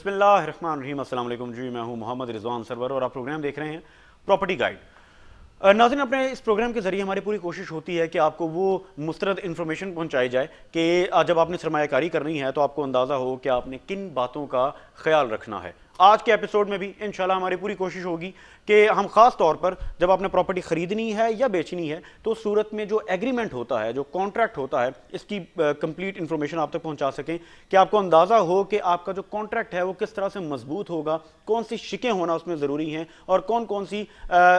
بسم اللہ الرحمن الرحیم. السلام علیکم جی, میں ہوں محمد رضوان سرور اور آپ پروگرام دیکھ رہے ہیں پراپرٹی گائیڈ. ناظرین, اپنے اس پروگرام کے ذریعے ہماری پوری کوشش ہوتی ہے کہ آپ کو وہ مستند انفارمیشن پہنچائی جائے کہ جب آپ نے سرمایہ کاری کرنی ہے تو آپ کو اندازہ ہو کہ آپ نے کن باتوں کا خیال رکھنا ہے. آج کے ایپیسوڈ میں بھی انشاءاللہ ہماری پوری کوشش ہوگی کہ ہم خاص طور پر جب آپ نے پراپرٹی خریدنی ہے یا بیچنی ہے تو اس صورت میں جو ایگریمنٹ ہوتا ہے, جو کانٹریکٹ ہوتا ہے, اس کی کمپلیٹ انفارمیشن آپ تک پہنچا سکیں کہ آپ کو اندازہ ہو کہ آپ کا جو کانٹریکٹ ہے وہ کس طرح سے مضبوط ہوگا, کون سی شکیں ہونا اس میں ضروری ہیں اور کون کون سی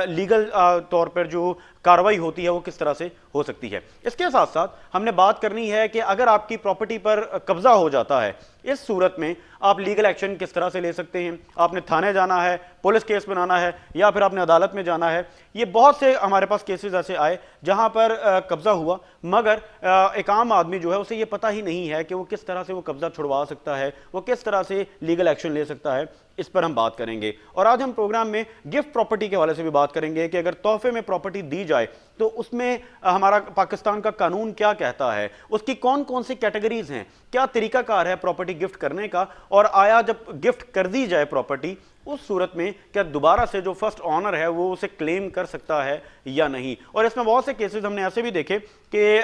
لیگل طور پر جو کاروائی ہوتی ہے وہ کس طرح سے ہو سکتی ہے. اس کے ساتھ ساتھ ہم نے بات کرنی ہے کہ اگر آپ کی پراپرٹی پر قبضہ ہو جاتا ہے, اس صورت میں آپ لیگل ایکشن کس طرح سے لے سکتے ہیں. آپ نے تھانے جانا ہے, پولیس کیس بنانا ہے, یا پھر آپ نے عدالت میں جانا ہے. یہ بہت سے ہمارے پاس کیسز ایسے آئے جہاں پر قبضہ ہوا مگر ایک عام آدمی جو ہے اسے یہ پتہ ہی نہیں ہے کہ وہ کس طرح سے وہ قبضہ چھڑوا سکتا ہے, وہ کس طرح سے لیگل ایکشن لے سکتا ہے. اس پر ہم بات کریں گے. اور آج ہم پروگرام میں گفٹ پراپرٹی کے حوالے سے بھی بات کریں گے کہ اگر تحفے میں پراپرٹی دی جائے تو اس میں ہمارا پاکستان کا قانون کیا کہتا ہے, اس کی کون کون سی کیٹیگریز ہیں, کیا طریقہ کار ہے پراپرٹی گفٹ کرنے کا, اور آیا جب گفٹ کر دی جائے پراپرٹی اس صورت میں کیا دوبارہ سے جو فرسٹ آنر ہے وہ اسے کلیم کر سکتا ہے یا نہیں. اور اس میں بہت سے کیسز ہم نے ایسے بھی دیکھے کہ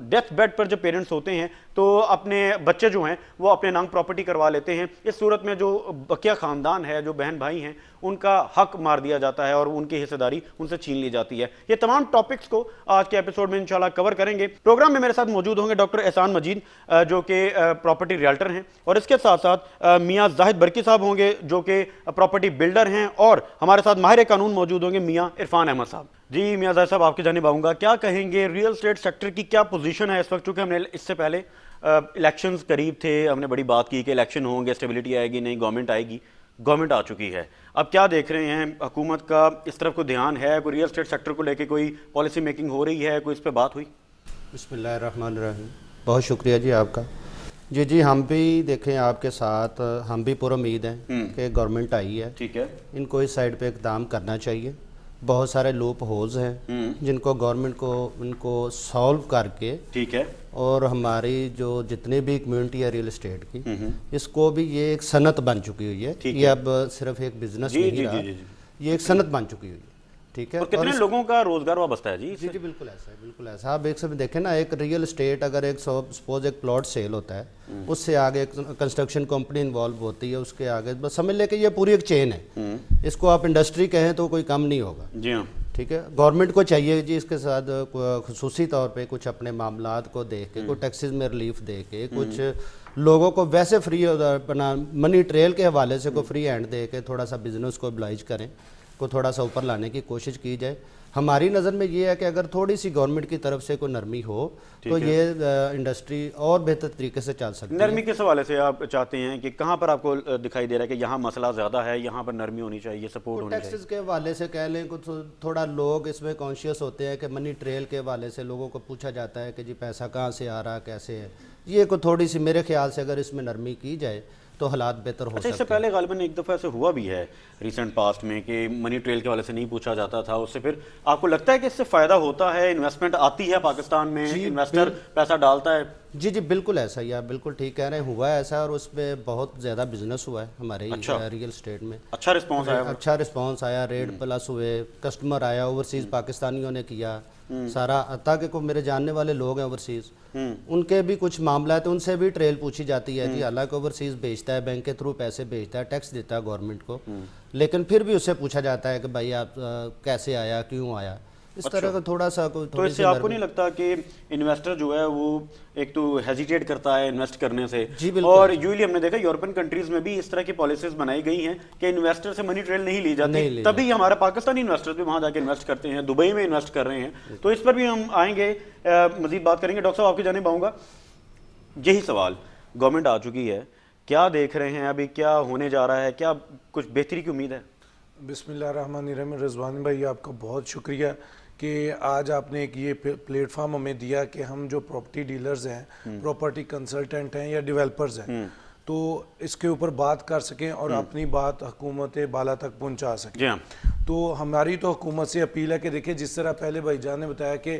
ڈیتھ بیڈ پر جب پیرنٹس ہوتے ہیں تو اپنے بچے جو ہیں وہ اپنے نام پراپرٹی کروا لیتے ہیں. اس صورت میں جو بقیہ خاندان ہے, جو بہن بھائی ہیں, ان کا حق مار دیا جاتا ہے اور ان کی حصہ داری ان سے چھین لی جاتی ہے. یہ تمام ٹاپکس کو آج کے ایپیسوڈ میں انشاءاللہ کور کریں گے. پروگرام میں میرے ساتھ موجود ہوں گے ڈاکٹر احسان مجید جو کہ پراپرٹی ریالٹر ہیں, اور اس کے ساتھ ساتھ میاں زاہد برکی صاحب ہوں گے جو کہ پراپرٹی بلڈر ہیں, اور ہمارے ساتھ ماہر قانون موجود ہوں گے میاں عرفان احمد صاحب. جی میاں زاہد صاحب, آپ کی جانب آؤں گا, کیا کہیں گے ریئل اسٹیٹ سیکٹر کی کیا پوزیشن ہے اس وقت؟ چونکہ ہم نے اس سے پہلے الیکشنز قریب تھے, ہم نے بڑی بات کی کہ الیکشن ہوں گے, اسٹیبلٹی آئے گی, نہیں گورنمنٹ آئے گی. گورنمنٹ آ چکی ہے, اب کیا دیکھ رہے ہیں, حکومت کا اس طرف کوئی دھیان ہے, کوئی ریئل اسٹیٹ سیکٹر کو لے کے کوئی پالیسی میکنگ ہو رہی ہے, کوئی اس پہ بات ہوئی؟ بسم اللہ الرحمن الرحیم. بہت شکریہ جی آپ کا. جی ہم بھی دیکھیں آپ کے ساتھ, ہم بھی پر امید ہیں کہ گورنمنٹ آئی ہے, ٹھیک ہے, ان کو اس سائڈ پہ اقدام کرنا چاہیے. بہت سارے لوپ ہولز ہیں جن کو گورنمنٹ کو ان کو سالو کر کے, ٹھیک ہے, اور ہماری جو جتنے بھی کمیونٹی ہے ریئل اسٹیٹ کی, اس کو بھی یہ ایک صنعت بن چکی ہوئی ہے. یہ اب صرف ایک بزنس نہیں رہا, یہ ایک صنعت بن چکی ہوئی ہے. ٹھیک ہے, اور کتنے لوگوں کا روزگار وابستہ ہے؟ جی بالکل ایسا ہے, بالکل ایسا. آپ ایک سب دیکھیں نا, ایک ریئل اسٹیٹ اگر ایک سپوز ایک پلاٹ سیل ہوتا ہے, اس سے آگے ایک کنسٹرکشن کمپنی انوالو ہوتی ہے, اس کے آگے بس سمجھ لے کہ یہ پوری ایک چین ہے. اس کو آپ انڈسٹری کہیں تو کوئی کم نہیں ہوگا. جی ہاں, ٹھیک ہے. گورنمنٹ کو چاہیے جی اس کے ساتھ خصوصی طور پہ کچھ اپنے معاملات کو دیکھ کے, کچھ ٹیکسز میں ریلیف دے کے, کچھ لوگوں کو ویسے فری اپنا منی ٹریل کے حوالے سے کوئی فری ہینڈ دے کے تھوڑا سا بزنس کو ابلائج کریں, کو تھوڑا سا اوپر لانے کی کوشش کی جائے. ہماری نظر میں یہ ہے کہ اگر تھوڑی سی گورنمنٹ کی طرف سے کوئی نرمی ہو تو یہ انڈسٹری اور بہتر طریقے سے چل سکتی ہے. نرمی کس حوالے سے آپ چاہتے ہیں کہ کہاں پر آپ کو دکھائی دے رہا ہے کہ یہاں مسئلہ زیادہ ہے, یہاں پر نرمی ہونی چاہیے, سپورٹ ہونی چاہیے؟ ٹیکسز کے حوالے سے کہہ لیں, کچھ تھوڑا لوگ اس میں کانشیس ہوتے ہیں کہ منی ٹریل کے حوالے سے لوگوں کو پوچھا جاتا ہے کہ جی پیسہ کہاں سے آ رہا, کیسے ہے. یہ کو تھوڑی سی میرے خیال سے اگر اس میں نرمی کی جائے تو حالات بہتر ہو سکتے ہیں. اس سے پہلے غالباً ایک دفعہ ایسے ہوا بھی ہے ریسنٹ پاسٹ میں کہ منی ٹریل کے حوالے سے نہیں پوچھا جاتا تھا, اس سے پھر آپ کو لگتا ہے کہ اس سے فائدہ ہوتا ہے, انویسٹمنٹ آتی ہے پاکستان میں, انویسٹر پیسہ ڈالتا ہے؟ جی بالکل ایسا ہی, آپ بالکل ٹھیک کہہ رہے ہیں, ہوا ہے ایسا, اور اس پہ بہت زیادہ بزنس ہوا ہے ہمارے ریئل اسٹیٹ میں. اچھا رسپانس آیا, اچھا رسپانس آیا, ریٹ پلس ہوئے, کسٹمر آیا, اوورسیز پاکستانیوں نے کیا سارا, تاکہ کوئی میرے جاننے والے لوگ ہیں اوورسیز, ان کے بھی کچھ معاملات, ان سے بھی ٹریل پوچھی جاتی ہے. جی حالانکہ اوورسیز بھیجتا ہے, بینک کے تھرو پیسے بھیجتا ہے, ٹیکس دیتا ہے گورنمنٹ کو, لیکن پھر بھی اس سے پوچھا جاتا ہے کہ بھائی آپ کیسے آیا, کیوں آیا. اس طرح کا تھوڑا سا کوئی, تو اس سے آپ کو نہیں لگتا کہ انویسٹر جو ہے وہ ایک تو ہیزیٹیٹ کرتا ہے انویسٹ کرنے سے؟ اور یوزلی ہم نے دیکھا یورپین کنٹریز میں بھی اس طرح کی پالیسیز بنائی گئی ہیں کہ انویسٹر سے منی ٹریل نہیں لی جاتی, تبھی ہمارے پاکستانی انویسٹر بھی وہاں جا کے انویسٹ کرتے ہیں, دبئی میں انویسٹ کر رہے ہیں. تو اس پر بھی ہم آئیں گے, مزید بات کریں گے. ڈاکٹر صاحب آپ کی جانب آؤں گا, یہی سوال, گورنمنٹ آ چکی ہے, کیا دیکھ رہے ہیں ابھی, کیا ہونے جا رہا ہے, کیا کچھ بہتری کی امید ہے؟ بسم اللہ الرحمن الرحیم. رضوان بھائی آپ کا بہت شکریہ کہ آج آپ نے ایک یہ پلیٹ فارم ہمیں دیا کہ ہم جو پراپرٹی ڈیلرز ہیں, پراپرٹی کنسلٹنٹ ہیں یا ڈیولپرز ہیں, تو اس کے اوپر بات کر سکیں اور اپنی بات حکومت بالا تک پہنچا سکیں. تو ہماری تو حکومت سے اپیل ہے کہ دیکھیں, جس طرح پہلے بھائی جان نے بتایا کہ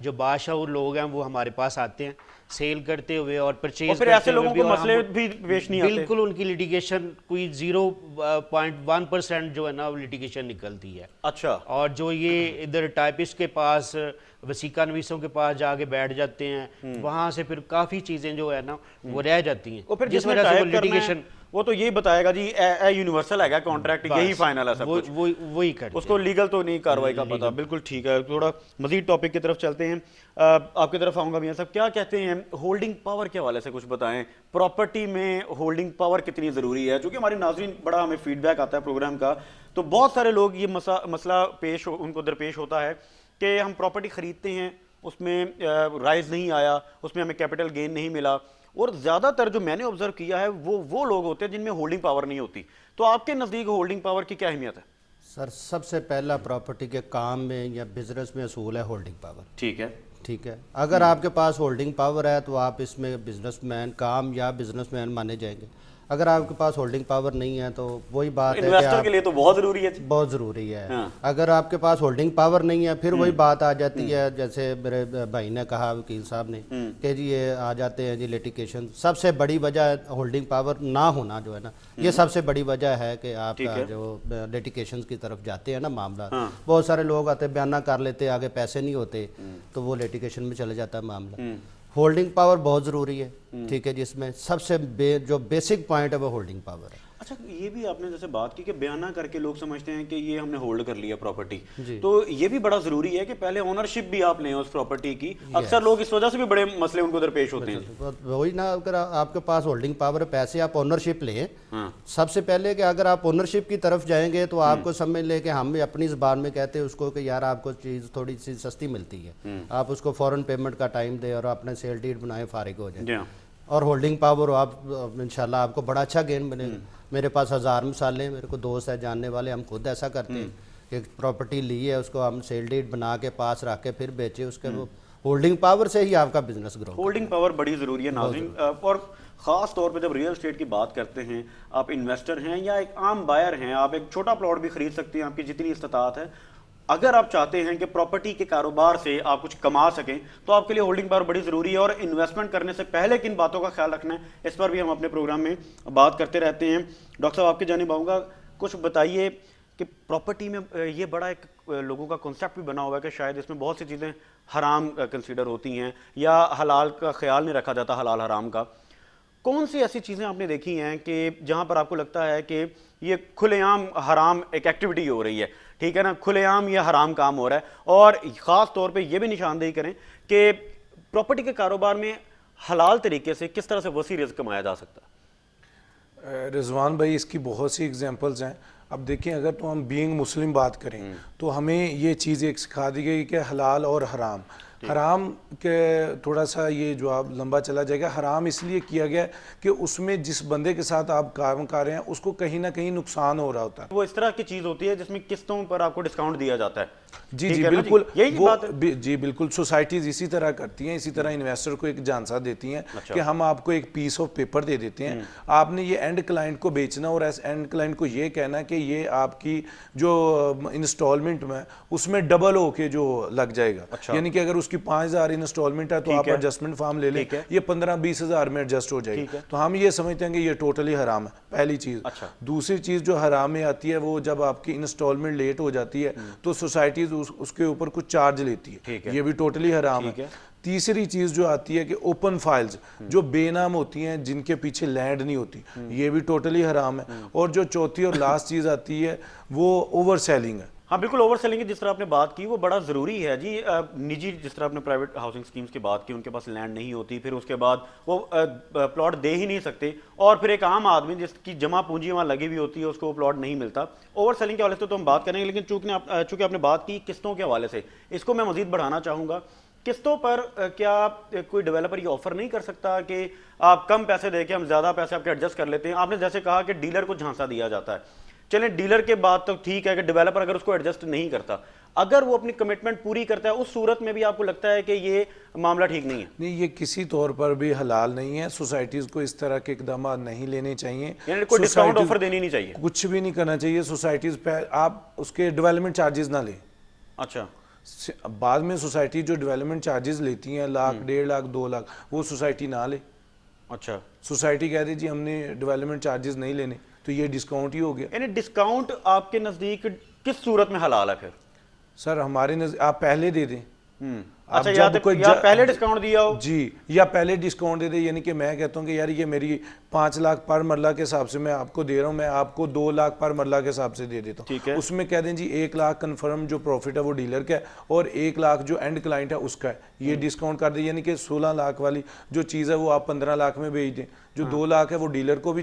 جو باشعور لوگ ہیں وہ ہمارے پاس آتے ہیں سیل کرتے ہوئے اور پرچیز اور پھر ایسے لوگوں کو مسئلے بھی پیش نہیں آتے. بالکل ان کی لٹیگیشن کوئی 0.1% جو ہے نا وہ لٹیگیشن نکلتی ہے. اچھا. اور جو یہ ادھر ٹائپسٹ کے پاس وسیقہ نویسوں کے پاس جا کے بیٹھ جاتے ہیں وہاں سے پھر کافی چیزیں جو ہے نا وہ رہ جاتی ہیں, اور پھر جس وجہ سے وہ لٹیگیشن وہ تو یہ بتائے گا جی اے یونیورسل ہے گا کانٹریکٹ یہی فائنل ہے سب کچھ, وہی کرتے اس کو لیگل تو نہیں کاروائی کا پتہ. بالکل ٹھیک ہے, تھوڑا مزید ٹاپک کی طرف چلتے ہیں. آپ کی طرف آؤں گا میاں صاحب, کیا کہتے ہیں ہولڈنگ پاور کے حوالے سے کچھ بتائیں, پراپرٹی میں ہولڈنگ پاور کتنی ضروری ہے؟ چونکہ ہمارے ناظرین بڑا ہمیں فیڈ بیک آتا ہے پروگرام کا, تو بہت سارے لوگ یہ مسئلہ ان کو درپیش ہوتا ہے کہ ہم پراپرٹی خریدتے ہیں, اس میں رائز نہیں آیا, اس میں ہمیں کیپٹل گین نہیں ملا, اور زیادہ تر جو میں نے آبزرو کیا ہے وہ لوگ ہوتے ہیں جن میں ہولڈنگ پاور نہیں ہوتی. تو آپ کے نزدیک ہولڈنگ پاور کی کیا اہمیت ہے؟ سر سب سے پہلا پراپرٹی کے کام میں یا بزنس میں اصول ہے ہولڈنگ پاور. ٹھیک ہے. ٹھیک ہے, اگر آپ کے پاس ہولڈنگ پاور ہے تو آپ اس میں بزنس مین کام یا بزنس مین مانے جائیں گے. اگر آپ کے پاس ہولڈنگ پاور نہیں ہے تو وہی بات ہے کہ انویسٹر کے لیے تو بہت ضروری ہے. بہت ضروری ہے. اگر آپ کے پاس ہولڈنگ پاور نہیں ہے پھر وہی بات آ جاتی ہے جیسے میرے بھائی نے کہا وکیل صاحب نے کہ جی یہ آ جاتے ہیں جی لیٹیگیشن. سب سے بڑی وجہ ہولڈنگ پاور نہ ہونا جو ہے نا, یہ سب سے بڑی وجہ ہے کہ آپ کا جو لیٹیگیشن کی طرف جاتے ہیں نا معاملات. بہت سارے لوگ آتے بیانہ کر لیتے, آگے پیسے نہیں ہوتے تو وہ لیٹیگیشن میں چلے جاتا ہے معاملہ. ہولڈنگ پاور بہت ضروری ہے. ٹھیک ہے, جس میں سب سے جو بیسک پوائنٹ ہے وہ ہولڈنگ پاور ہے. اچھا, یہ بھی آپ نے جیسے بات کی کہ بیانہ کر کے لوگ سمجھتے ہیں کہ یہ ہم نے ہولڈ کر لیا پراپرٹی, تو یہ بھی بڑا ضروری ہے کہ پہلے اونرشپ بھی آپ لیں اس پراپرٹی کی. اکثر لوگ اس وجہ سے بھی بڑے مسئلے ان کو درپیش ہوتے ہیں. وہی نا, اگر آپ کے پاس ہولڈنگ پاور ہے, پیسے آپ اونرشپ لیں سب سے پہلے, کہ اگر آپ اونرشپ کی طرف جائیں گے تو آپ کو سمجھ لیں کہ ہم اپنی زبان میں کہتے ہیں اس کو کہ یار آپ کو چیز تھوڑی سی سستی ملتی ہے, آپ اس کو فوراً پیمنٹ کا ٹائم دیں اور اپنے سیل ڈیڈ بنائیں, فارغ ہو جائیں. اور ہولڈنگ پاور آپ انشاءاللہ آپ کو بڑا اچھا گین ملے گا. میرے پاس 1000 مثالیں ہیں, میرے کو دوست ہے جاننے والے, ہم خود ایسا کرتے ہیں کہ پراپرٹی لی ہے, اس کو ہم سیل ڈیڈ بنا کے پاس رکھ کے پھر بیچے, اس کے وہ ہولڈنگ پاور سے ہی آپ کا بزنس گرو. ہولڈنگ پاور بڑی ضروری ہے ناظرین, اور خاص طور پہ جب ریئل اسٹیٹ کی بات کرتے ہیں, آپ انویسٹر ہیں یا ایک عام بائر ہیں, آپ ایک چھوٹا پلاٹ بھی خرید سکتے ہیں, آپ کی جتنی استطاعت ہے. اگر آپ چاہتے ہیں کہ پراپرٹی کے کاروبار سے آپ کچھ کما سکیں تو آپ کے لیے ہولڈنگ پاور بڑی ضروری ہے. اور انویسٹمنٹ کرنے سے پہلے کن باتوں کا خیال رکھنا ہے, اس پر بھی ہم اپنے پروگرام میں بات کرتے رہتے ہیں. ڈاکٹر صاحب آپ کی جانب آؤں گا, کچھ بتائیے کہ پراپرٹی میں یہ بڑا ایک لوگوں کا کنسیپٹ بھی بنا ہوا ہے کہ شاید اس میں بہت سی چیزیں حرام کنسیڈر ہوتی ہیں یا حلال کا خیال نہیں رکھا جاتا, حلال حرام کا. کون سی ایسی چیزیں آپ نے دیکھی ہیں کہ جہاں پر آپ کو لگتا ہے کہ یہ کھلے عام حرام ایک ایکٹیویٹی ہو رہی ہے, ٹھیک ہے نا, کھلے عام یہ حرام کام ہو رہا ہے, اور خاص طور پہ یہ بھی نشاندہی کریں کہ پراپرٹی کے کاروبار میں حلال طریقے سے کس طرح سے وسیع رزق کمایا جا سکتا ہے؟ رضوان بھائی اس کی بہت سی ایگزامپلز ہیں. اب دیکھیں, اگر تو ہم بینگ مسلم بات کریں تو ہمیں یہ چیز ایک سکھا دی گئی کہ حلال اور حرام. حرام کے تھوڑا سا یہ جواب لمبا چلا جائے گا. حرام اس لیے کیا گیا کہ اس میں جس بندے کے ساتھ آپ کام کر رہے ہیں اس کو کہیں نہ کہیں نقصان ہو رہا ہوتا ہے. وہ اس طرح کی چیز ہوتی ہے جس میں قسطوں پر آپ کو ڈسکاؤنٹ دیا جاتا ہے. جی جی بالکل, جی بالکل, سوسائٹیز اسی طرح کرتی ہیں, اسی طرح انویسٹر کو ایک جانسا دیتی ہیں کہ ہم آپ کو ایک پیس آف پیپر دے دیتے ہیں, آپ نے یہ اینڈ کلائنٹ کو بیچنا اور اینڈ کلائنٹ کو یہ کہنا کہ یہ آپ کی جو انسٹالمنٹ میں اس میں ڈبل ہو کے جو لگ جائے گا. یعنی کہ اگر اس کی 5000 انسٹالمنٹ ہے تو آپ ایڈجسٹمنٹ فارم لے لیں, یہ 15-20 ہزار میں ایڈجسٹ ہو جائے گی. تو ہم یہ سمجھتے ہیں کہ یہ ٹوٹلی حرام ہے, پہلی چیز. دوسری چیز جو حرام میں آتی ہے وہ جب آپ کی انسٹالمنٹ لیٹ ہو جاتی ہے تو سوسائٹیز اس کے اوپر کچھ چارج لیتی ہے, یہ بھی ٹوٹلی حرام ہے. تیسری چیز جو آتی ہے کہ اوپن فائلز جو بے نام ہوتی ہیں, جن کے پیچھے لینڈ نہیں ہوتی, یہ بھی ٹوٹلی حرام ہے. اور جو چوتھی اور لاسٹ چیز آتی ہے وہ اوور سیلنگ ہے. ہاں بالکل, اوور سیلنگ جس طرح آپ نے بات کی وہ بڑا ضروری ہے جی. نجی جس طرح آپ نے پرائیویٹ ہاؤسنگ اسکیمز کی بات کی, ان کے پاس لینڈ نہیں ہوتی, پھر اس کے بعد وہ پلاٹ دے ہی نہیں سکتے, اور پھر ایک عام آدمی جس کی جمع پونجی وہاں لگی ہوئی ہوتی ہے اس کو وہ پلاٹ نہیں ملتا. اوور سیلنگ کے حوالے سے تو ہم بات کریں گے, لیکن چونکہ آپ نے بات کی قسطوں کے حوالے سے, اس کو میں مزید بڑھانا چاہوں گا. قسطوں پر کیا کوئی ڈیولپر یہ آفر نہیں کر سکتا کہ آپ کم پیسے دے کے ہم زیادہ پیسے آپ کے ایڈجسٹ کر لیتے ہیں؟ آپ نے جیسے کہا کہ ڈیلر کو جھانسا دیا جاتا ہے, چلیں ڈیلر کے بعد تو ٹھیک ہے کہ ڈیولپر اگر اس کو ایڈجسٹ نہیں کرتا, اگر وہ اپنی کمٹمنٹ پوری کرتا ہے, اس صورت میں بھی آپ کو لگتا ہے کہ یہ معاملہ ٹھیک نہیں ہے؟ نہیں, یہ کسی طور پر بھی حلال نہیں ہے. سوسائٹیز کو اس طرح کے اقدامات نہیں لینے چاہیے, یعنی کوئی ڈسکاؤنٹ آفر دینی نہیں چاہیے, کچھ بھی نہیں کرنا چاہیے. سوسائٹیز پہ آپ اس کے ڈیولپمنٹ چارجز نہ لیں. اچھا, بعد میں سوسائٹی جو ڈیولپمنٹ چارجز لیتی ہیں 1,00,000 1,50,000 2,00,000 وہ سوسائٹی نہ لے. اچھا سوسائٹی کہہ رہی جی ہم نے ڈیولپمنٹ چارجز نہیں لینے, تو یہ ڈسکاؤنٹ ہی ہو گیا. یعنی ڈسکاؤنٹ آپ کے نزدیک کس صورت میں حلال ہے پھر؟ سر ہمارے نزدیک آپ پہلے دے دیں. اچھا یا پہلے ڈسکاؤنٹ دیا ہو جی, یا پہلے ڈسکاؤنٹ دے دیں, یعنی کہ میں کہتا ہوں کہ یار یہ میری 5 لاکھ پر مرلہ کے حساب سے میں آپ کو دے رہا ہوں, میں آپ کو 2 لاکھ پر مرلہ کے حساب سے دے دیتا ہوں. ٹھیک ہے. اس میں کہہ دیں جی 1 لاکھ کنفرم جو پروفٹ ہے وہ ڈیلر کا ہے اور 1 لاکھ جو اینڈ کلائنٹ ہے اس کا ہے, یہ ڈسکاؤنٹ کر دیں. یعنی کہ 16 لاکھ والی جو چیز ہے وہ آپ 15 لاکھ میں بیچ دیں, جو 2 لاکھ ہے وہ ڈیلر کو بھی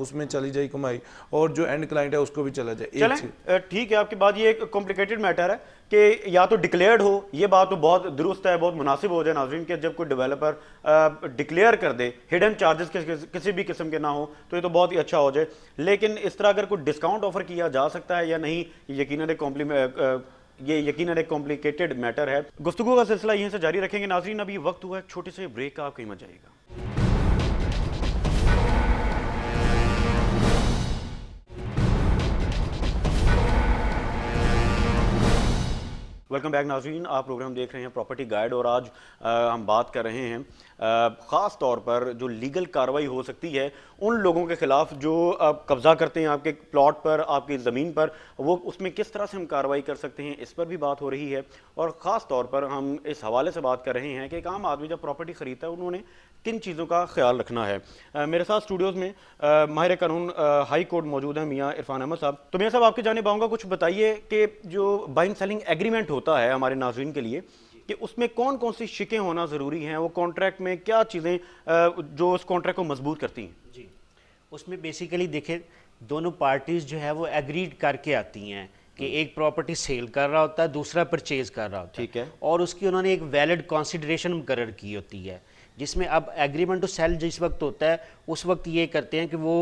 اس میں چلی جائے کمائی, اور جو اینڈ کلائنٹ ہے اس کو بھی چلا جائے. چلیں ٹھیک ہے, آپ کی بات یہ ایک کمپلیکیٹڈ میٹر ہے کہ یا تو ڈکلیئرڈ ہو, یہ بات تو بہت درست ہے, بہت مناسب ہو جائے ناظرین کہ جب کوئی ڈیولپر ڈکلیئر کر دے, ہڈن چارجز کسی بھی قسم کے نہ ہو, تو یہ تو بہت ہی اچھا ہو جائے. لیکن اس طرح اگر کوئی ڈسکاؤنٹ آفر کیا جا سکتا ہے یا نہیں, یہ یقیناً ایک کمپلیکیٹڈ میٹر ہے. گفتگو کا سلسلہ یہیں سے جاری رکھیں گے ناظرین. ابھی وقت ہوا ہے چھوٹے سے بریک کا, آپ کہیں مت جائیے گا. ویلکم بیک ناظرین, آپ پروگرام دیکھ رہے ہیں پراپرٹی گائیڈ, اور آج ہم بات کر رہے ہیں خاص طور پر جو لیگل کارروائی ہو سکتی ہے ان لوگوں کے خلاف جو قبضہ کرتے ہیں آپ کے پلاٹ پر, آپ کی زمین پر, وہ اس میں کس طرح سے ہم کارروائی کر سکتے ہیں, اس پر بھی بات ہو رہی ہے. اور خاص طور پر ہم اس حوالے سے بات کر رہے ہیں کہ ایک عام آدمی جب پراپرٹی خریدتا ہے انہوں نے کن چیزوں کا خیال رکھنا ہے. میرے ساتھ اسٹوڈیوز میں ماہر قانون ہائی کورٹ موجود ہیں میاں عرفان احمد صاحب. تو میاں صاحب آپ کی جانب آؤں گا, کچھ بتائیے کہ جو بائنگ سیلنگ ایگریمنٹ ہوتا ہے ہمارے ناظرین کے لیے, کہ اس میں کون کون سی شکیں ہونا ضروری ہیں, وہ کانٹریکٹ میں کیا چیزیں جو اس کانٹریکٹ کو مضبوط کرتی ہیں؟ جی, اس میں بیسیکلی دیکھیں دونوں پارٹیز جو ہے وہ ایگریڈ کر کے آتی ہیں کہ ایک پراپرٹی سیل کر رہا ہوتا ہے, دوسرا پرچیز کر رہا ہوتا ہے. ٹھیک ہے. اور اس کی انہوں نے ایک ویلڈ کنسیڈریشن مقرر کی ہوتی ہے, جس میں اب ایگریمنٹ ٹو سیل جس وقت ہوتا ہے اس وقت یہ کرتے ہیں کہ وہ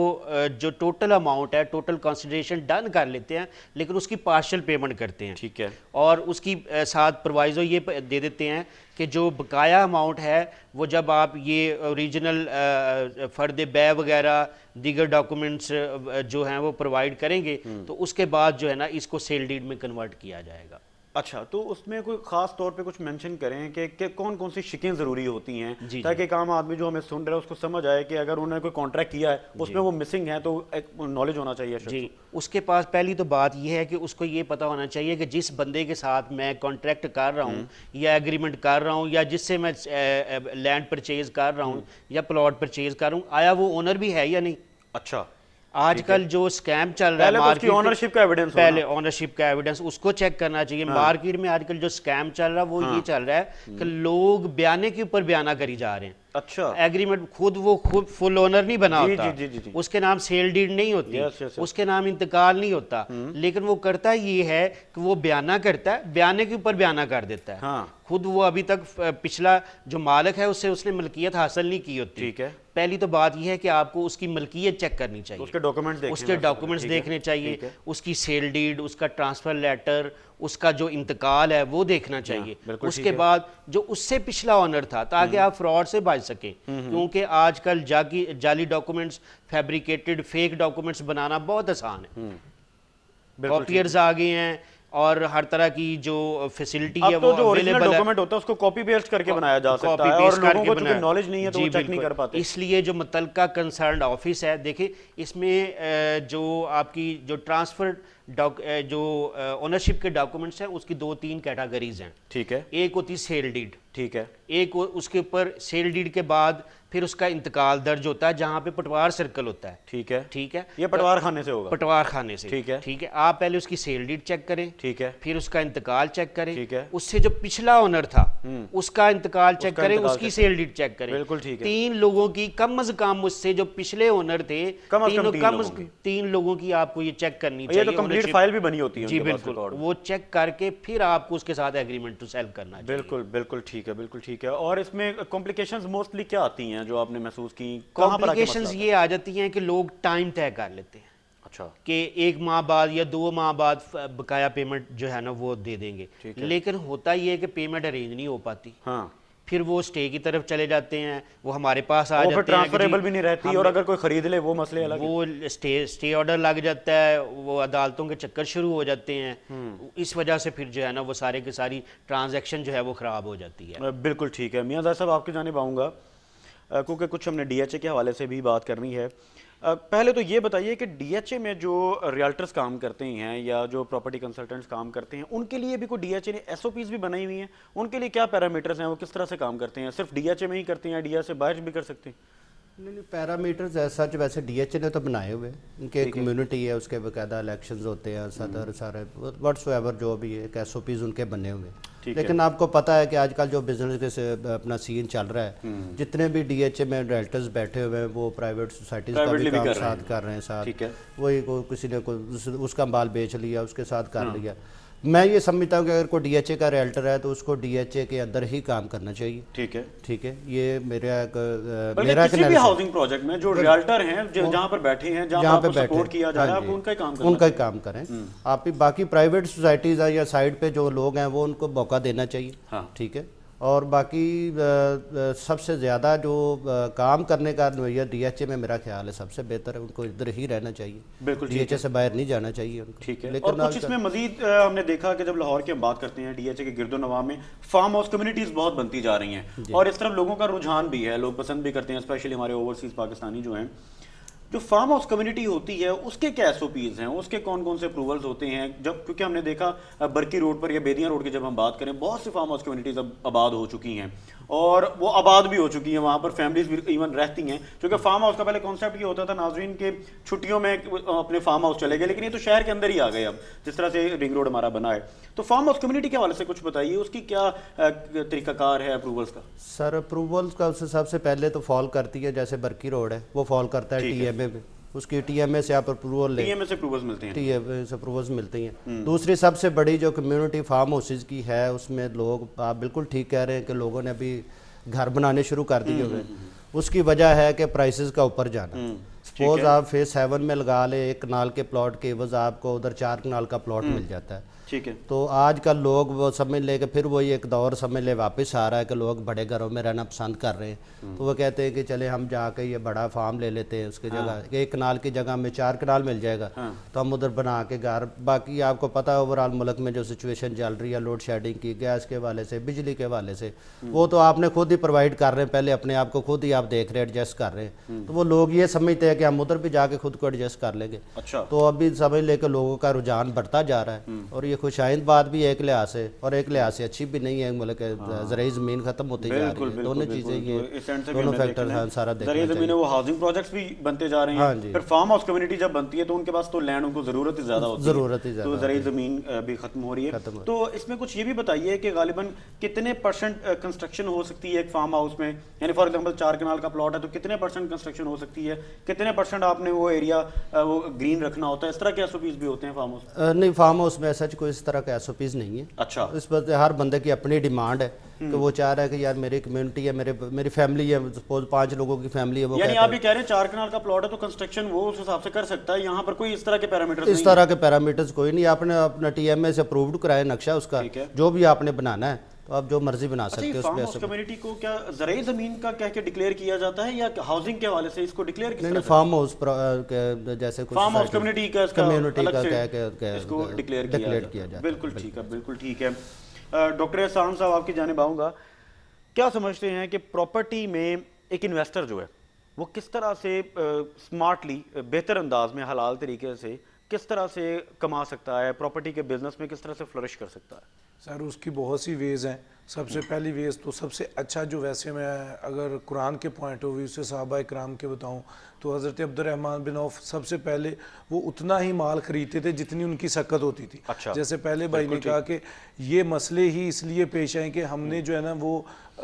جو ٹوٹل اماؤنٹ ہے, ٹوٹل کنسیڈریشن ڈن کر لیتے ہیں, لیکن اس کی پارشل پیمنٹ کرتے ہیں. ٹھیک ہے. اور اس کی ساتھ پروائزو یہ دے دیتے ہیں کہ جو بقایا اماؤنٹ ہے وہ جب آپ یہ اوریجنل فرد بیع وغیرہ دیگر ڈاکومنٹس جو ہیں وہ پرووائڈ کریں گے تو اس کے بعد جو ہے نا اس کو سیل ڈیڈ میں کنورٹ کیا جائے گا. اچھا, تو اس میں کوئی خاص طور پہ کچھ مینشن کریں کہ کون کون سی شکیں ضروری ہوتی ہیں, تاکہ ایک عام آدمی جو ہمیں سن رہا ہے اس کو سمجھ آئے کہ اگر انہوں نے کوئی کانٹریکٹ کیا ہے اس میں وہ مسنگ ہے, تو ایک نالج ہونا چاہیے. جی, اس کے پاس پہلی تو بات یہ ہے کہ اس کو یہ پتہ ہونا چاہیے کہ جس بندے کے ساتھ میں کانٹریکٹ کر رہا ہوں یا ایگریمنٹ کر رہا ہوں یا جس سے میں لینڈ پرچیز کر رہا ہوں یا پلاٹ پرچیز کر رہا ہوں, آیا وہ اونر بھی ہے یا نہیں. اچھا, آج کل جو سکیم چل رہا ہے مارکیٹ, اونرشپ کا ایویڈنس, پہلے اونرشپ کا ایویڈنس اس کو چیک کرنا چاہیے. مارکیٹ میں آج کل جو سکیم چل رہا ہے وہ یہ چل رہا ہے کہ لوگ بیانے کے اوپر بیانہ کری جا رہے ہیں. اچھا, ایگریمنٹ خود فل اونر نہیں بنا ہوتا, اس کے نام سیل ڈیڈ نہیں ہوتی, اس کے نام انتقال نہیں ہوتا, لیکن وہ کرتا یہ ہے کہ وہ بیانہ کرتا ہے, بیانے کے اوپر بیانہ کر دیتا ہے. خود وہ ابھی تک پچھلا جو مالک ہے اس سے اس نے ملکیت حاصل نہیں کی ہوتی. ٹھیک ہے. پہلی تو بات یہ ہے کہ آپ کو اس کی ملکیت چیک کرنی چاہیے, اس کے ڈاکومنٹس دیکھنے چاہیے, اس کی سیل ڈیڈ, اس کا ٹرانسفر لیٹر, اس کا جو انتقال ہے وہ دیکھنا چاہیے. اس کے بعد جو اس سے پچھلا آنر تھا, تاکہ آپ فراڈ سے بچ سکیں, کیونکہ آج کل جعلی ڈاکومنٹس, فیبریکیٹڈ فیک ڈاکومنٹس بنانا بہت آسان ہے. کاپیئرز آ گئے ہیں اور ہر طرح کی جو فیسلٹی ہے وہ جو اوریجنل ڈاکومنٹ ہوتا ہے اس کو کاپی پیسٹ کر کے بنایا جا سکتا ہے, اور لوگوں کو چونکہ نالج نہیں ہے تو وہ چیک نہیں کر پاتے. اس لیے جو متعلقہ کنسرنڈ آفس ہے, دیکھیں اس میں جو آپ کی جو ٹرانسفر جو اونرشپ کے ڈاکومنٹس ہیں اس کی 2-3 کیٹاگریز ہیں. ٹھیک ہے. ایک ہوتی سیل ڈیڈ, ٹھیک ہے, ایک اس کے اوپر سیل ڈیڈ کے بعد پھر اس کا انتقال درج ہوتا ہے جہاں پہ پٹوار سرکل ہوتا ہے. ٹھیک ہے. ٹھیک ہے, یہ پٹوار خانے سے ہوگا. پٹوار خانے سے. ٹھیک ہے. ٹھیک ہے, آپ پہلے اس کی سیل ڈیڈ چیک کریں. ٹھیک ہے. پھر اس کا انتقال چیک کریں. ٹھیک ہے. اس سے جو پچھلا اونر تھا اس کا انتقال چیک کریں, اس کی سیل ڈیڈ چیک کریں. بالکل ٹھیک ہے. 3 لوگوں کی کم از کم, اس سے جو پچھلے اونر تھے کم از کم 3 لوگوں کی آپ کو یہ چیک کرنی چاہیے. یہ تو کمپلیٹ فائل بھی بنی ہوتی ہے. جی بالکل, وہ چیک کر کے پھر آپ کو اس کے ساتھ ایگریمنٹ ٹو سیل کرنا چاہیے. بالکل بالکل ٹھیک ہے, بالکل ٹھیک ہے. اور اس میں کمپلیکیشنز موسٹلی کیا آتی ہیں جو آپ نے محسوس کی؟ کمپلیکیشنز یہ آ جاتی ہیں کہ لوگ ٹائم طے کر لیتے ہیں. اچھا, کہ 1 ماہ بعد یا 2 ماہ بعد بقایا پیمنٹ جو ہے نا وہ دے دیں گے, لیکن ہوتا یہ ہے کہ پیمنٹ ارینج نہیں ہو پاتی. ہاں, پھر وہ اسٹے کی طرف چلے جاتے ہیں, وہ ہمارے پاس آ وہ پھر جاتے ہیں کہ ٹرانسفریبل بھی نہیں رہتی, اور اگر کوئی خرید لے وہ مسئلے الگ ہیں. وہ اسٹے آرڈر لگ جاتا ہے, وہ عدالتوں کے چکر شروع ہو جاتے ہیں, اس وجہ سے پھر جو ہے نا وہ سارے کی ساری ٹرانزیکشن جو ہے وہ خراب ہو جاتی ہے. بالکل ٹھیک ہے. میاں زاہد صاحب آپ کی جانب آؤں گا کیونکہ کچھ ہم نے ڈی ایچ اے کے حوالے سے بھی بات کرنی ہے. پہلے تو یہ بتائیے کہ ڈی ایچ اے میں جو ریالٹرز کام کرتے ہیں یا جو پراپرٹی کنسلٹنٹس کام کرتے ہیں, ان کے لیے بھی کوئی ڈی ایچ اے نے ایس او پیز بھی بنائی ہوئی ہیں؟ ان کے لیے کیا پیرامیٹرز ہیں, وہ کس طرح سے کام کرتے ہیں؟ صرف ڈی ایچ اے میں ہی کرتے ہیں, ڈی ایچ اے باہر بھی کر سکتے ہیں؟ نہیں پیرامیٹرز ایسا جو ویسے ڈی ایچ اے نے تو بنائے ہوئے, ان کے کمیونٹی ہے, اس کے باقاعدہ الیکشنز ہوتے ہیں, صدر سارے واٹس ایور جو بھی ہے, ایک ایس او پیز ان کے بنے ہوئے. لیکن آپ کو پتہ ہے کہ آج کل جو بزنس سے اپنا سین چل رہا ہے, جتنے بھی ڈی ایچ اے میں ریلٹرز بیٹھے ہوئے ہیں وہ پرائیویٹ سوسائٹیز کا بھی کام ساتھ کر رہے ہیں ساتھ, وہی کسی نے اس کا مال بیچ لیا, اس کے ساتھ کر لیا. میں یہ سمجھتا ہوں کہ اگر کوئی ڈی ایچ اے کا ریلٹر ہے تو اس کو ڈی ایچ اے کے اندر ہی کام کرنا چاہیے. ٹھیک ہے, یہ میرا کسی بھی ہاؤسنگ پروجیکٹ میں جو ریلٹر ہیں جہاں پر بیٹھے ہیں, جہاں پر سپورٹ کیا جا رہا ہے, ان کا ہی کام کریں, ان کا ہی کام کریں. آپ باقی پرائیویٹ سوسائٹیز ہیں یا سائڈ پہ جو لوگ ہیں وہ ان کو موقع دینا چاہیے. ٹھیک ہے, اور باقی سب سے زیادہ جو کام کرنے کا رویہ ڈی ایچ اے میں میرا خیال ہے سب سے بہتر ہے, ان کو ادھر ہی رہنا چاہیے. بالکل, ڈی ایچ اے سے باہر نہیں جانا چاہیے ان کو. ٹھیک ہے. اور کچھ اس میں مزید ہم نے دیکھا کہ جب لاہور کی ہم بات کرتے ہیں, ڈی ایچ اے کے گرد و نواح میں فارم ہاؤس کمیونٹیز بہت بنتی جا رہی ہیں, اور اس طرف لوگوں کا رجحان بھی ہے, لوگ پسند بھی کرتے ہیں, اسپیشلی ہمارے اوورسیز پاکستانی جو ہیں. جو فارم ہاؤس کمیونٹی ہوتی ہے اس کے کیا ایس او پیز ہیں, اس کے کون کون سے اپروولز ہوتے ہیں؟ جب کیونکہ ہم نے دیکھا برکی روڈ پر یا بیدیاں روڈ کی جب ہم بات کریں, بہت سی فارم ہاؤس کمیونٹیز اب آباد ہو چکی ہیں, اور وہ آباد بھی ہو چکی ہیں, وہاں پر فیملیز بھی ایون رہتی ہیں. کیونکہ فارم ہاؤس کا پہلے کانسیپٹ یہ ہوتا تھا ناظرین کہ چھٹیوں میں اپنے فارم ہاؤس چلے گئے, لیکن یہ تو شہر کے اندر ہی آ گئے اب, جس طرح سے رنگ روڈ ہمارا بنا ہے. تو فارم ہاؤس کمیونٹی کے حوالے سے کچھ بتائیے, اس کی کیا طریقہ کار ہے اپروولز کا؟ سر اپروولز کا سب سے پہلے تو فال کرتی ہے, جیسے برکی روڈ ہے وہ فال کرتا ہے ٹی ایم اے میں, اس کی ٹی ایم اے سے آپ اپروول لیں, ٹی ایم اے سے اپروولز ملتے ہیں, ٹی ایم اے سے اپروولز ملتی ہیں. دوسری سب سے بڑی جو کمیونٹی فارم ہاؤسز کی ہے, اس میں لوگ, آپ بالکل ٹھیک کہہ رہے ہیں کہ لوگوں نے ابھی گھر بنانے شروع کر دیے ہوئے. اس کی وجہ ہے کہ پرائسز کا اوپر جانا. سپوز آپ فیس 7 میں لگا لیں, 1 کنال کے پلاٹ کے عوض آپ کو ادھر 4 کنال کا پلاٹ مل جاتا ہے. ٹھیک ہے, تو آج کل لوگ وہ سمجھ لے کہ پھر وہی ایک دور سمجھ لے واپس آ رہا ہے کہ لوگ بڑے گھروں میں رہنا پسند کر رہے ہیں. تو وہ کہتے ہیں کہ چلے ہم جا کے یہ بڑا فارم لے لیتے ہیں, اس کی جگہ 1 کنال کی جگہ میں 4 کنال مل جائے گا, تو ہم ادھر بنا کے گھر. باقی آپ کو پتہ ہے اوور آل ملک میں جو سچویشن چل رہی ہے لوڈ شیڈنگ کی, گیس کے حوالے سے, بجلی کے حوالے سے, وہ تو آپ نے خود ہی پرووائڈ کر رہے ہیں, پہلے اپنے آپ کو خود ہی آپ دیکھ رہے ہیں, ایڈجسٹ کر رہے ہیں. تو وہ لوگ یہ سمجھتے ہیں کہ ہم ادھر بھی جا کے خود کو ایڈجسٹ کر لیں گے. تو ابھی سمجھ لے کہ لوگوں کا رجحان بڑھتا جا رہا ہے, اور یہ خوشائند بات بھی ہے ایک لحاظ سے, اور ایک لحاظ سے اچھی بھی نہیں ہے. مطلب کہ زرعی زمین ختم ہوتی جا رہی ہے, دونوں چیزیں, یہ دونوں فیکٹر سارا دیکھنا چاہیے. زرعی زمینیں وہ ہاؤسنگ پروجیکٹس بھی بنتے جا رہے ہیں, پھر فارم ہاؤس کمیونٹی جب بنتی ہے تو ان کے پاس تو لینڈ ان کو ضرورت ہی زیادہ ہوتی ہے, تو زرعی زمین بھی ختم ہو رہی ہے. تو اس میں کچھ یہ بھی بتائیے کہ غالباً کتنے % کنسٹرکشن ہو سکتی ہے ایک فارم ہاؤس میں؟ یعنی فار ایگزامپل 4 کنال کا پلاٹ ہے تو کتنے % کنسٹرکشن ہو سکتی ہے, کتنے % آپ نے وہ ایریا وہ گرین رکھنا ہوتا ہے؟ اس طرح کے ایس او پیز بھی ہوتے ہیں فارم ہاؤس؟ نہیں, فارم ہاؤس میں ایسا کوئی اس طرح کا ایس او پیز نہیں ہے. اچھا, اس پر ہر بندے کی اپنی ڈیمانڈ ہے کہ وہ چاہ رہا ہے کہ یار میری کمیونٹی ہے, میری فیملی ہے, سپوز 5 لوگوں کی فیملی ہے, وہ یعنی آپ یہ کہہ رہے ہیں 4 کنال کا پلاٹ ہے تو کنسٹرکشن وہ اس حساب سے کر سکتا ہے, یہاں پر کوئی اس طرح کے پیرامیٹرز نہیں؟ اس طرح کے پیرامیٹرز کوئی نہیں. آپ نے اپنا ٹی ایم اے سے اپرووڈ کرایا نقشہ اس کا, جو بھی آپ نے بنانا ہے تو آپ جو مرضی بنا سکتے ہیں. فارم ہاؤس کمیونٹی کو کیا زرعی زمین کا کہہ کے ڈکلیئر کیا جاتا ہے یا ہاؤسنگ کے حوالے سے اس کو ڈکلیئر کیا جاتا ہے؟ فارم ہاؤس جیسے فارم ہاؤس کمیونٹی کا کہہ کے اس کو ڈکلیئر کیا جاتا ہے. بالکل ٹھیک ہے, بالکل ٹھیک ہے. ڈاکٹر احسان صاحب آپ کی جانب آؤں گا, کیا سمجھتے ہیں کہ پراپرٹی میں ایک انویسٹر جو ہے وہ کس طرح سے سمارٹلی, بہتر انداز میں, حلال طریقے سے کس طرح سے کما سکتا ہے, پراپرٹی کے بزنس میں کس طرح سے فلرش کر سکتا ہے؟ سر اس کی بہت سی ویز ہیں. سب سے پہلی ویز تو سب سے اچھا جو ویسے میں اگر قرآن کے پوائنٹ آف ویو سے صحابہ کرام کے بتاؤں تو حضرت عبد الرحمن بن عوف سب سے پہلے وہ اتنا ہی مال خریدتے تھے جتنی ان کی سکت ہوتی تھی. جیسے پہلے بھائی نے کہا کہ یہ مسئلے ہی اس لیے پیش آئیں کہ ہم نے جو ہے نا وہ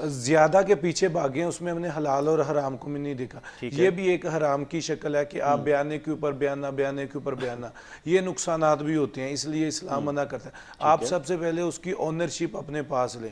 زیادہ کے پیچھے بھاگے ہیں, اس میں ہم نے حلال اور حرام کو بھی نہیں دیکھا. یہ بھی ایک حرام کی شکل ہے کہ آپ بیانے کے اوپر بیانہ, بیانے کے اوپر بیانہ, یہ نقصانات بھی ہوتے ہیں, اس لیے اسلام منع کرتا ہے. آپ سب سے پہلے اس کی اونرشپ اپنے پاس لیں.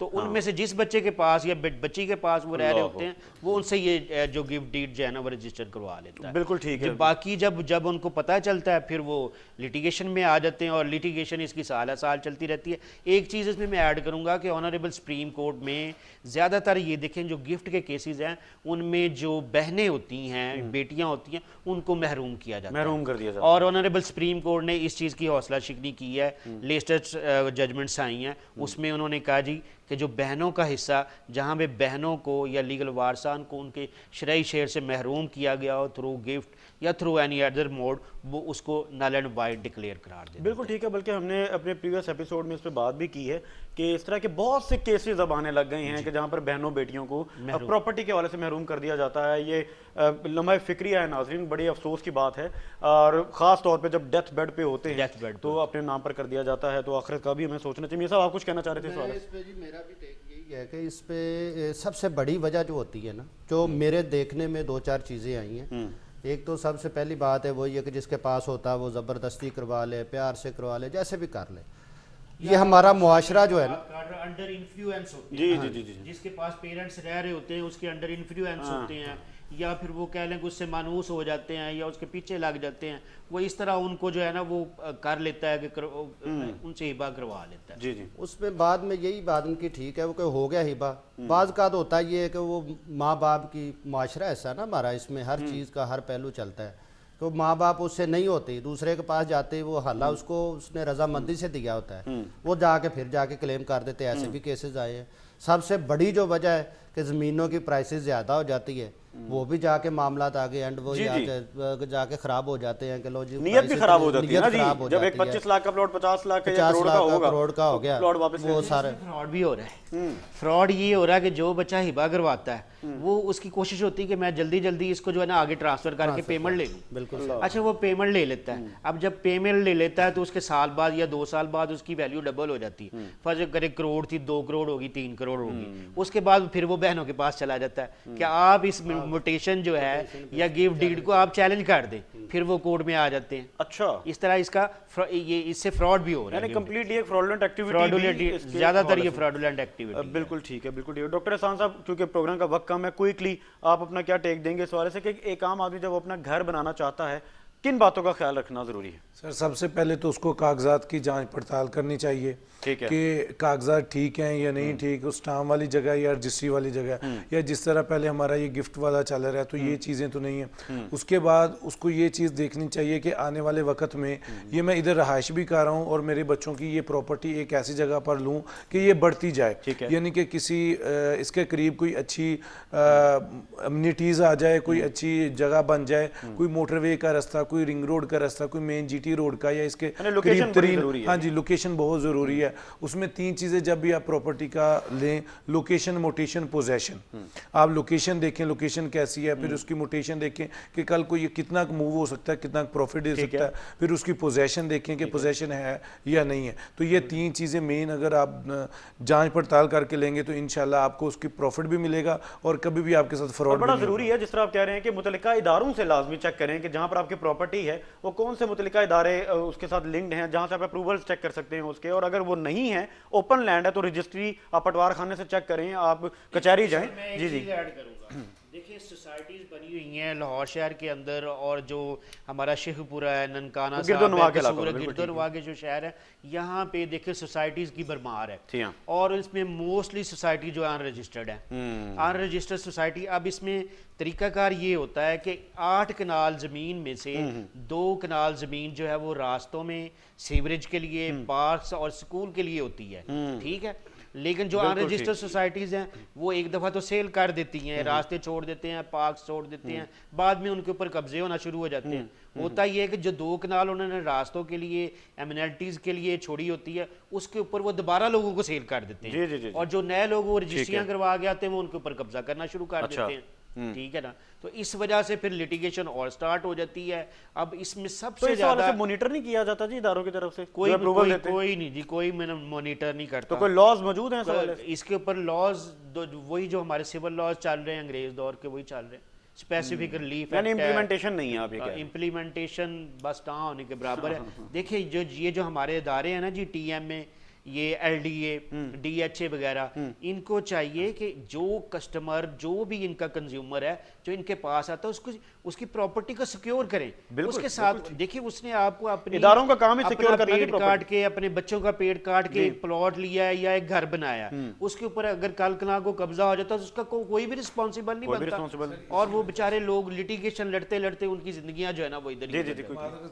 تو ان میں سے جس بچے کے پاس یا بچی کے پاس وہ رہ رہے ہوتے ہیں وہ ان سے یہ جو گفٹ ڈیڈ جو ہے نا وہ رجسٹر کروا لیتا ہے. بالکل ٹھیک ہے. باقی جب ان کو پتہ چلتا ہے پھر وہ لیٹیگیشن میں آ جاتے ہیں اور لیٹیگیشن اس کی سال سال چلتی رہتی ہے. ایک چیز اس میں ایڈ کروں گا کہ آنریبل سپریم کورٹ میں زیادہ تر یہ دیکھیں جو گفٹ کے کیسز ہیں ان میں جو بہنیں ہوتی ہیں بیٹیاں ہوتی ہیں ان کو محروم کیا جاتا ہے, محروم کر دیا جاتا ہے. اور آنریبل سپریم کورٹ نے اس چیز کی حوصلہ شکنی کی ہے. لیسٹسٹ ججمنٹس آئی ہیں اس میں انہوں نے کہا جی کہ جو بہنوں کا حصہ جہاں پہ بہنوں کو یا لیگل وارثان کو ان کے شرعی شیئر سے محروم کیا گیا ہو تھرو گفٹ یا تھرو اینی ادر موڈ, وہ اس کو نل اینڈ وائڈ ڈکلیئر قرار دے. بالکل ٹھیک ہے. بلکہ ہم نے اپنے پریویس ایپیسوڈ میں اس پہ بات بھی کی ہے کہ اس طرح کے بہت سے کیسز اب آنے لگ گئے ہیں کہ جہاں پر بہنوں بیٹیوں کو پراپرٹی کے حوالے سے محروم کر دیا جاتا ہے. یہ لمحہ فکریہ ہے ناظرین, بڑی افسوس کی بات ہے, اور خاص طور پہ جب ڈیتھ بیڈ پہ ہوتے ہیں تو اپنے نام پر کر دیا جاتا ہے, تو آخرت کا بھی ہمیں سوچنا چاہیے. صاحب آپ کچھ کہنا چاہ رہے تھے اس حوالے سے؟ جی میرا بھی ٹیک یہی ہے کہ اس پہ سب سے بڑی وجہ جو ہوتی ہے نا, جو میرے دیکھنے میں 2-4 چیزیں آئی ہیں. ایک تو سب سے پہلی بات ہے وہ یہ کہ جس کے پاس ہوتا ہے وہ زبردستی کروا لے, پیار سے کروا لے, جیسے بھی کر لے. یہ ہمارا معاشرہ جو ہے نا انڈر انفلوئنس ہوتے جی ہیں, جی جی جس کے پاس پیرنٹس رہ رہے ہوتے ہیں اس کے انڈر انفلوئنس ہوتے ہیں, یا پھر وہ کہہ لیں کہ اس سے مانوس ہو جاتے ہیں یا اس کے پیچھے لگ جاتے ہیں, وہ اس طرح ان کو جو ہے نا وہ کر لیتا ہے کہ ان سے ہبا کروا لیتا ہے. جی جی. اس میں بعد میں یہی بات ان کی ٹھیک ہے وہ کہ ہو گیا ہبا. بعض کا تو ہوتا ہے یہ کہ وہ ماں باپ کی معاشرہ ایسا نا ہمارا, اس میں ہر چیز کا ہر پہلو چلتا ہے. تو ماں باپ اس سے نہیں ہوتے, دوسرے کے پاس جاتے, وہ حالہ اس کو اس نے رضامندی سے دیا ہوتا ہے, وہ جا کے کلیم کر دیتے. ایسے بھی کیسز آئے ہیں. سب سے بڑی جو وجہ ہے کہ زمینوں کی پرائسز زیادہ ہو جاتی ہے, وہ بھی جا کے معاملات آگے اینڈ وہ جا کے خراب ہو جاتے ہیں کہ لو جی نیت بھی خراب ہو جاتی ہے نا جی. جب ایک 25 لاکھ کا پلاٹ 50 لاکھ یا کروڑ کا ہو گیا وہ سارے فراڈ بھی ہو رہا ہے. فراڈ یہ ہو رہا ہے کہ جو بچہ ہبا کرواتا ہے وہ اس کی کوشش ہوتی ہے کہ میں جلدی اس کو جو ہے نا آگے ٹرانسفر کر کے پیمنٹ لے لوں. بالکل. اچھا وہ پیمنٹ لے لیتا ہے. اب جب پیمنٹ لے لیتا ہے تو اس کے سال بعد یا 2 سال بعد اس کی ویلیو ڈبل ہو جاتی ہے. فرض کرے کروڑ تھی 2 کروڑ ہوگی 3 کروڑ ہوگی. اس کے بعد پھر وہ بہنوں کے پاس چلا جاتا ہے کہ آپ اس موٹیشن جو ہے یا گفٹ ڈیڈ کو آپ چیلنج کر دیں, پھر وہ کورٹ میں آ جاتے ہیں. اچھا, اس طرح اس کا یہ اس سے فراڈ بھی ہو رہا ہے, یعنی کمپلیٹلی ایک فراڈولنٹ ایکٹیویٹی, زیادہ تر یہ فراڈولنٹ ایکٹیویٹی. بالکل ٹھیک ہے, بالکل ٹھیک ہے. ڈاکٹر احسان صاحب, کیونکہ پروگرام کا وقت کم ہے, کوئکلی آپ اپنا کیا ٹیک دیں گے اس حوالے سے کہ ایک عام آدمی جب وہ اپنا گھر بنانا چاہتا ہے کن باتوں کا خیال رکھنا ضروری ہے؟ سر سب سے پہلے تو اس کو کاغذات کی جانچ پڑتال کرنی چاہیے کہ کاغذات ٹھیک ہیں یا نہیں ٹھیک, اس ٹام والی جگہ یا رجسٹری والی جگہ, یا جس طرح پہلے ہمارا یہ گفٹ والا چل رہا ہے تو یہ چیزیں تو نہیں ہیں. اس کے بعد اس کو یہ چیز دیکھنی چاہیے کہ آنے والے وقت میں یہ میں ادھر رہائش بھی کر رہا ہوں اور میرے بچوں کی یہ پراپرٹی ایک ایسی جگہ پر لوں کہ یہ بڑھتی جائے, یعنی کہ کسی اس کے قریب کوئی اچھی امنیٹیز آ جائے, کوئی اچھی جگہ بن جائے, کوئی موٹر وے کا راستہ, کوئی رنگ روڈ کا راستہ, کوئی مین جی ٹی روڈ کا, یا اس کے قریب ترین. ہاں جی, لوکیشن بہت ضروری ہے. اس میں 3 چیزیں جب بھی آپ پراپرٹی کا لیں, لوکیشن, موٹیشن, پوزیشن. آپ لوکیشن دیکھیں لوکیشن کیسی ہے, پھر اس کی موٹیشن دیکھیں کہ کل کو یہ کتنا موو ہو سکتا ہے, کتنا پروفٹ دے سکتا ہے, پھر اس کی پوزیشن دیکھیں کہ پوزیشن ہے یا نہیں ہے. تو یہ 3 چیزیں مین اگر آپ جانچ پڑتال کر کے لیں گے تو انشاءاللہ آپ کو اس کی پروفٹ بھی ملے گا اور کبھی بھی آپ کے ساتھ فراڈ. بڑا ضروری ہے جس طرح آپ کہہ رہے ہیں کہ متعلقہ اداروں سے لازمی چیک کریں کہ جہاں پر آپ کی پراپرٹی ہے وہ کون سے متعلقہ ادارے اس کے ساتھ لنکڈ ہیں, جہاں سے آپ اپروولز چیک کر سکتے ہیں اس کے, اور اگر وہ نہیں ہے, اوپن لینڈ ہے, تو رجسٹری آپ پٹوار خانے سے چیک کریں, آپ کچہری جائیں. جی جی. دیکھیں صوسائٹیز بنی ہوئی ہیں لاہور شہر کے اندر, اور جو ہمارا شیخ پورہ ہے, ننکانہ صاحب ہے, گردنوا کے جو شہر ہے, یہاں پہ دیکھیں سوسائٹیز کی بھرمار ہے, اور اس میں موسٹلی سوسائٹی جو ان رجسٹرڈ ہے, ان رجسٹرڈ سوسائٹی. اب اس میں طریقہ کار یہ ہوتا ہے کہ 8 کنال زمین میں سے 2 کنال زمین جو ہے وہ راستوں میں سیوریج کے لیے, پارکس اور سکول کے لیے ہوتی ہے, ٹھیک ہے. لیکن جو ان رجسٹرڈ سوسائٹیز ہیں وہ ایک دفعہ تو سیل کر دیتی ہیں, راستے چھوڑ دیتے ہیں, پارکس چھوڑ دیتے ہیں, بعد میں ان کے اوپر قبضے ہونا شروع ہو جاتے ہیں. ہوتا یہ ہے کہ جو 2 کنال انہوں نے راستوں کے لیے, ایمینٹیز کے لیے چھوڑی ہوتی ہے, اس کے اوپر وہ دوبارہ لوگوں کو سیل کر دیتے ہیں, اور جو نئے لوگ وہ رجسٹریاں کروا کے آتے ہیں وہ ان کے اوپر قبضہ کرنا شروع کر دیتے ہیں. ٹھیک ہے نا, تو اس وجہ سے پھر لیٹیگیشن اور سٹارٹ ہو جاتی ہے. اب اس میں سب سے زیادہ مانیٹر نہیں کیا جاتا جی اداروں کی طرف سے, کوئی نہیں جی, کوئی مانیٹر نہیں کرتا. تو کوئی لاز موجود ہیں اس کے اوپر؟ لاز وہی جو ہمارے سول لاز چل رہے ہیں انگریز دور کے, وہی چل رہے ہیں. اسپیسیفک ریلیف, یعنی امپلیمنٹیشن نہیں ہے. آپ یہ امپلیمنٹیشن بس ٹاں ہونے کے برابر ہے. دیکھیں یہ جو ہمارے ادارے ہیں نا جی, ٹی ایم میں یہ L D A D H A وغیرہ ان کو چاہیے کہ جو کسٹمر جو بھی ان کا کنزیومر ہے جو ان کے پاس آتا ہے اس کی پراپرٹی کو سیکیور کریں. اس کے ساتھ دیکھیے اس نے آپ کو اپنی اداروں کا کام ہی سیکیور کرنا ہے. پیڑ کاٹ کے اپنے بچوں کا پیڑ کاٹ کے ایک پلاٹ لیا ہے یا ایک گھر بنایا اس کے اوپر اگر کل کلا کو قبضہ ہو جاتا ہے اس کا کوئی بھی رسپانسبل نہیں بنتا اور وہ بیچارے لوگ لٹیگیشن لڑتے لڑتے ان کی زندگیاں جو ہے نا وہ ادھر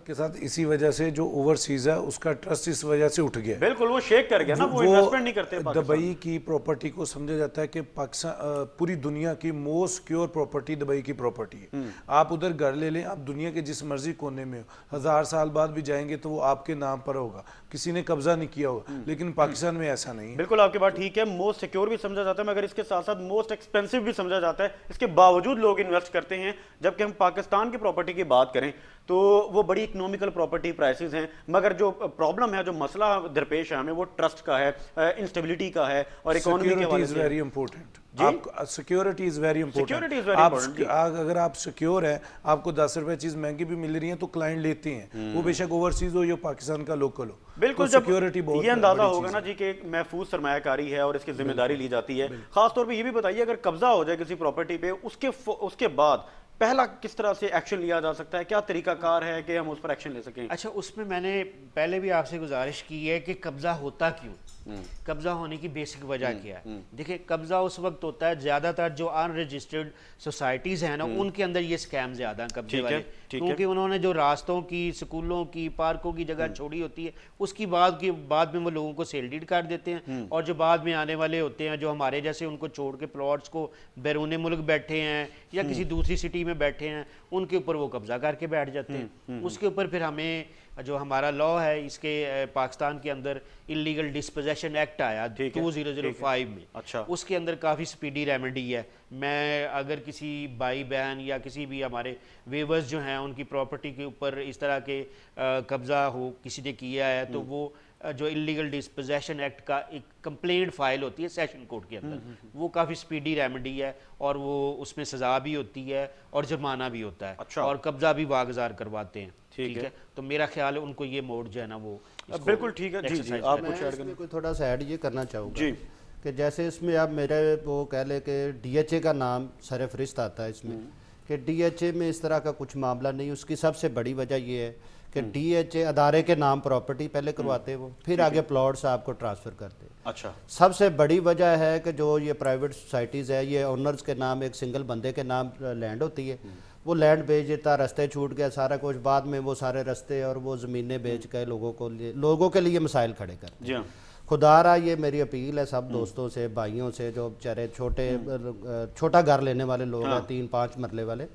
کے ساتھ اسی وجہ سے جو اوورسیز ہے اس کا ٹرسٹ اس وجہ سے اٹھ گیا. بالکل وہ شیک کر گیا نا, وہ انویسٹمنٹ نہیں کرتے. دبئی کی پراپرٹی کو سمجھا جاتا ہے کہ پاکستان پوری دنیا کی موسٹ سیکیور پراپرٹی دبئی کی پراپرٹی ہے. آپ ادھر گھر لے لیں, آپ دنیا کے جس مرضی کونے میں ہو 1000 سال بعد بھی جائیں گے تو وہ آپ کے نام پر ہوگا, کسی نے قبضہ نہیں کیا ہوگا. لیکن پاکستان میں ایسا نہیں ہے. بالکل آپ کی بات ٹھیک ہے, موسٹ سیکیور بھی سمجھا جاتا ہے مگر اس کے ساتھ ساتھ موسٹ ایکسپینسو بھی سمجھا جاتا ہے. اس کے باوجود لوگ انویسٹ کرتے ہیں. جبکہ ہم پاکستان کی پراپرٹی کی بات کریں تو وہ بڑی اکنومیکل پراپرٹی پرائسز ہیں, مگر جو پرابلم ہے, جو مسئلہ درپیش ہے ہمیں, وہ ٹرسٹ کا ہے, انسٹیبلٹی کا ہے اور اکانومی کے حوالے سے. Very important. Security is very important. اگر آپ سیکیور ہیں, آپ کو 10 روپے چیز مہنگی بھی مل رہی ہے تو کلائنٹ لیتے ہیں, وہ بے شک اوورسیز ہو یا پاکستان کا لوکل ہو. بالکل, جب یہ اندازہ ہوگا نا جی کہ ایک محفوظ سرمایہ کاری ہے اور اس کی ذمہ داری لی جاتی ہے. خاص طور پہ یہ بھی بتائیے اگر قبضہ ہو جائے کسی پراپرٹی پہ, اس کے بعد پہلا کس طرح سے ایکشن لیا جا سکتا ہے, کیا طریقہ کار ہے کہ ہم اس پر ایکشن لے سکیں؟ اچھا, اس میں میں نے پہلے بھی آپ سے گزارش کی ہے کہ قبضہ ہوتا کیوں, قبضہ ہونے کی بیسک وجہ کیا ہے. دیکھیں قبضہ اس وقت ہوتا ہے زیادہ تر جو ان رجسٹرڈ سوسائٹیز ہیں نا ان کے اندر یہ اسکیم زیادہ ہیں قبضے والے, کیونکہ انہوں نے جو راستوں کی, سکولوں کی, پارکوں کی جگہ چھوڑی ہوتی ہے اس کی بعد میں وہ لوگوں کو سیل ڈیڈ کر دیتے ہیں, اور جو بعد میں آنے والے ہوتے ہیں جو ہمارے جیسے ان کو چھوڑ کے پلاٹس کو بیرون ملک بیٹھے ہیں یا کسی دوسری سٹی میں بیٹھے ہیں ان کے اوپر وہ قبضہ کر کے بیٹھ جاتے ہیں. اس کے اوپر پھر ہمیں جو ہمارا لا ہے اس کے پاکستان کے اندر انلیگل ڈسپوزیشن ایکٹ آیا 2005 میں. اچھا, اس کے اندر کافی سپیڈی ریمیڈی ہے. میں اگر کسی بھائی بہن یا کسی بھی ہمارے ویورز جو ہیں ان کی پراپرٹی کے اوپر اس طرح کے قبضہ ہو کسی نے کیا ہے تو وہ جو انلیگل ڈسپوزیشن ایکٹ کا ایک کمپلینٹ فائل ہوتی ہے سیشن کورٹ کے اندر, وہ کافی سپیڈی ریمیڈی ہے اور وہ اس میں سزا بھی ہوتی ہے اور جرمانہ بھی ہوتا ہے اور قبضہ بھی واگزار کرواتے ہیں. ٹھیک ہے, تو میرا خیال ہے ان کو یہ موڈ جو ہے نا وہ بالکل ٹھیک ہے. جی جی, آپ کچھ ایڈ کریں. کوئی تھوڑا سا ایڈ یہ کرنا چاہوں گا جی کہ جیسے اس میں آپ میرے وہ کہہ لیں کہ ڈی ایچ اے کا نام سر فہرست آتا ہے اس میں, کہ ڈی ایچ اے میں اس طرح کا کچھ معاملہ نہیں. اس کی سب سے بڑی وجہ یہ ہے کہ ڈی ایچ اے ادارے کے نام پراپرٹی پہلے کرواتے وہ, پھر آگے پلاٹس آپ کو ٹرانسفر کرتے. اچھا, سب سے بڑی وجہ ہے کہ جو یہ پرائیویٹ سوسائٹیز ہے یہ اونرز کے نام ایک سنگل بندے کے نام لینڈ ہوتی ہے, وہ لینڈ بیچ دیتا, رستے چھوٹ گیا سارا کچھ, بعد میں وہ سارے رستے اور وہ زمینیں بیچ کے لوگوں کے لیے مسائل کھڑے کرتے. جی ہاں, خدا رہا یہ میری اپیل ہے سب دوستوں سے, بھائیوں سے, جو بیچارے چھوٹا گھر لینے والے لوگ ہیں 3-5 مرلے والے,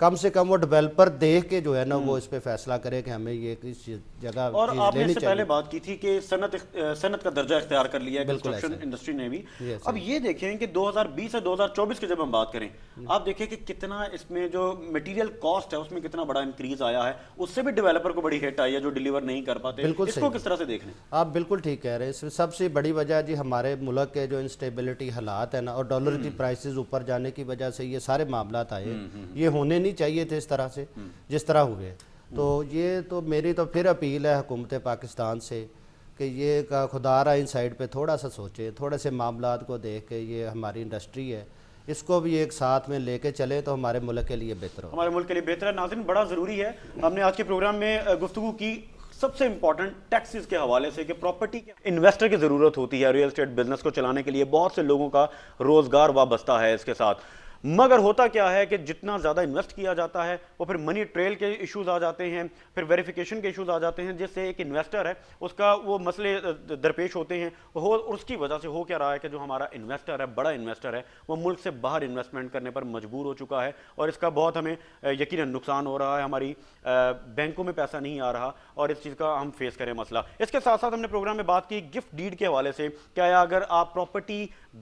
کم سے کم وہ ڈیولپر دیکھ کے جو ہے نا وہ اس پہ فیصلہ کرے کہ ہمیں یہ کس جگہ اور آپ نے لینی اس سے چاہیے. پہلے بات کی تھی کہ صنعت کا درجہ اختیار کر لیا ہے کنسٹرکشن انڈسٹری نے بھی. اب یہ دیکھیں کہ 2020 سے 2024 کی جب ہم بات کریں, آپ دیکھیں کہ کتنا اس میں جو مٹیریل کاسٹ ہے اس میں کتنا بڑا انکریز آیا ہے, اس سے بھی ڈیولپر کو بڑی ہٹ آئی ہے جو ڈیلیور نہیں کر پاتے. اس کو کس طرح سے دیکھ لیں آپ؟ بالکل ٹھیک کہہ رہے ہیں. اس میں سب سے بڑی وجہ جی ہمارے ملک کے جو انسٹیبلٹی حالات ہیں نا, اور ڈالر کی پرائسز اوپر جانے کی وجہ سے یہ سارے معاملات آئے. یہ ہونے نہیں چاہیے تھے اس طرح سے جس طرح ہوئے. تو یہ تو میری تو پھر اپیل ہے حکومت پاکستان سے کہ یہ خدا را ان سائڈ پہ تھوڑا سا سوچے, تھوڑے سے معاملات کو دیکھ کے, یہ ہماری انڈسٹری ہے اس کو بھی ایک ساتھ میں لے کے چلے تو ہمارے ملک کے لیے بہتر ہو. ہمارے ملک کے لیے بہتر ہے. ناظرین, بڑا ضروری ہے, ہم نے آج کے پروگرام میں گفتگو کی سب سے امپورٹنٹ ٹیکسز کے حوالے سے کہ پراپرٹی کے انویسٹر کی ضرورت ہوتی ہے ریئل اسٹیٹ بزنس کو چلانے کے لیے. بہت سے لوگوں کا روزگار وابستہ ہے اس کے ساتھ, مگر ہوتا کیا ہے کہ جتنا زیادہ انویسٹ کیا جاتا ہے وہ پھر منی ٹریل کے ایشوز آ جاتے ہیں, پھر ویریفیکیشن کے ایشوز آ جاتے ہیں, جس سے ایک انویسٹر ہے اس کا وہ مسئلے درپیش ہوتے ہیں. اور اس کی وجہ سے ہو کیا رہا ہے کہ جو ہمارا انویسٹر ہے, بڑا انویسٹر ہے, وہ ملک سے باہر انویسٹمنٹ کرنے پر مجبور ہو چکا ہے, اور اس کا بہت ہمیں یقیناً نقصان ہو رہا ہے. ہماری بینکوں میں پیسہ نہیں آ رہا اور اس چیز کا ہم فیس کریں مسئلہ. اس کے ساتھ ساتھ ہم نے پروگرام میں بات کی گفٹ ڈیڈ کے حوالے سے. کیا اگر آپ پراپرٹی